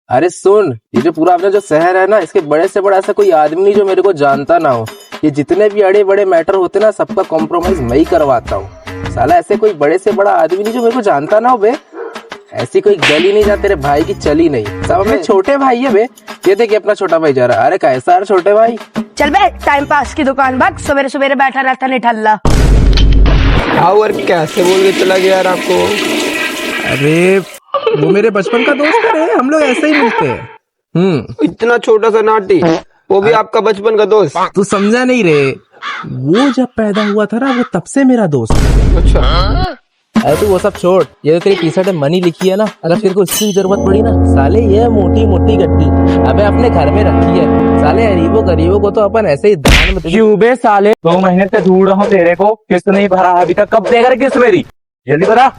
अरे सुन, ये जो पूरा अपना जो शहर है ना, इसके बड़े से बड़ा ऐसा कोई आदमी नहीं जो मेरे को जानता ना हो। ये जितने भी अड़े बड़े मैटर होते ना, सबका कॉम्प्रोमाइज मैं ही करवाता हूँ। साला ऐसे कोई बड़े से बड़ा आदमी नहीं जो मेरे को जानता ना हो बे। ऐसी कोई गली नहीं जा तेरे भाई की चली नहीं, सब अपने छोटे भाई है बे। ये देखिए अपना छोटा भाई जा रहा। अरे कैसा है छोटे भाई? चल बे, टाइम पास की दुकान भाग, सवेरे सवेरे बैठा रहता निठल्ला। और कैसे बोल के चला गया यार आपको? अरे वो मेरे बचपन का दोस्त है, हम लोग ऐसे ही मिलते हैं। इतना छोटा सा नाटी, वो भी आपका बचपन का दोस्त? तू समझा नहीं रे, वो जब पैदा हुआ था ना, वो तब से मेरा दोस्त है। अच्छा। अरे तू वो सब छोड़, ये तो तेरी टी शर्ट में मनी लिखी है ना, अगर तेरे को इसकी जरूरत पड़ी ना साले, ये मोटी मोटी गट्टी अबे अपने घर में रखी है। साले गरीबों गरीबों को तो अपन ऐसे ही दान में क्यों बे साले, 2 महीने से ढूंढ रहा हूँ तेरे को, किस्त नहीं भरा अभी तक, कब देगा रे किस्त मेरी? जल्दी बता।